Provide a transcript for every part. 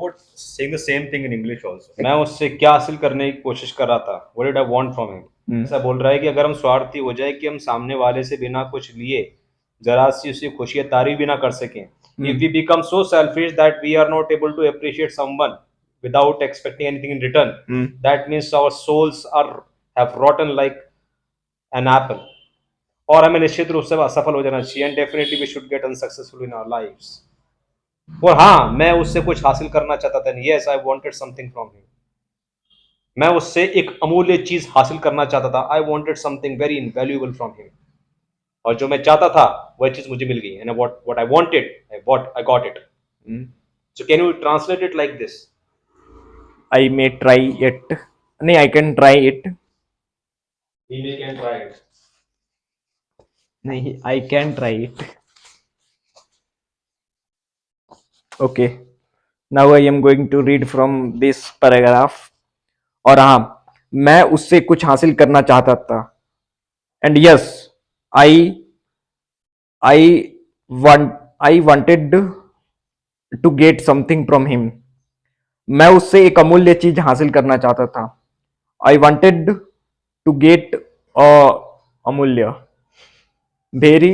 robot saying the same thing in English also. मैं उससे क्या हासिल करने की कोशिश कर रहा था, what did I want from him? ऐसा बोल रहा है कि अगर हम स्वार्थी हो जाए कि हम सामने वाले से बिना कुछ लिए जरा सी उसकी खुशी या तारीफ भी ना कर सकें, if we become so selfish that we are not able to appreciate someone without expecting anything in return, that means our souls have rotten like an apple. और हमें निश्चित रूप से असफल हो जाना चाहिए, and definitely we should get unsuccessful in our lives. और हाँ, मैं उससे कुछ हासिल करना चाहता था, yes I wanted something from him. मैं उससे एक अमूल्य चीज हासिल करना चाहता था, I wanted something very invaluable from him. और जो मैं चाहता था वह चीज मुझे मिल गई, and what I wanted, I got it. So can you translate it like this? I may try it. नहीं, I can try it. He can try it. नहीं, I can try it. Okay. Now I am going to read from this paragraph. और हाँ, मैं उससे कुछ हासिल करना चाहता था. And yes, I wanted to get something from him. मैं उससे एक अमूल्य चीज हासिल करना चाहता था. I wanted to get अमूल्य. वेरी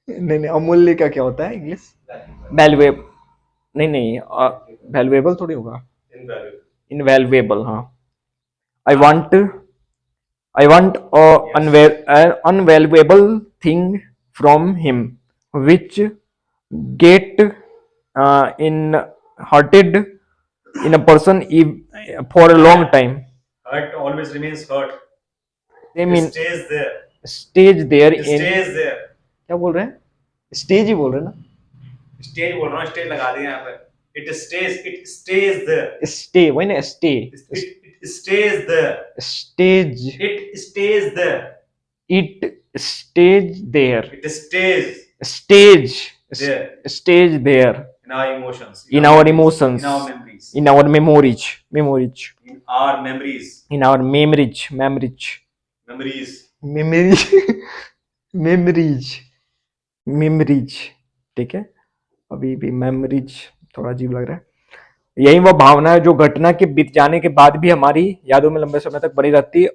नहीं, अमूल्य का क्या होता है इंग्लिश? वैल्यूएबल. नहीं, वैल्यूएबल थोड़ी होगा. इनवैल्यूएबल. हाँ. I want an unvaluable thing from him, which get hurted in a person for a long time. Hurt always remains hurt. They mean Stays there. stage there It in. stays there. क्या बोल रहे हैं? Stage ही बोल रहे हैं ना? Stage बोल रहा हूँ, stage लगा दिया यहाँ पे. It stays there. स्टे वही ना, stay. It stays there. Stage. It stays there. It stage there. It stays Stage. there. Stage there. In our emotions. In our emotions. In our memories. In our memories. Memories. In our memories. In our memories. Memories. Memories. Memories. Memories. Memories. ठीक है. अभी भी memories थोड़ा अजीब लग रहा है. यही वह भावना है जो घटना के बीत जाने के बाद भी हमारी यादों में लंबे समय तक बनी रहती है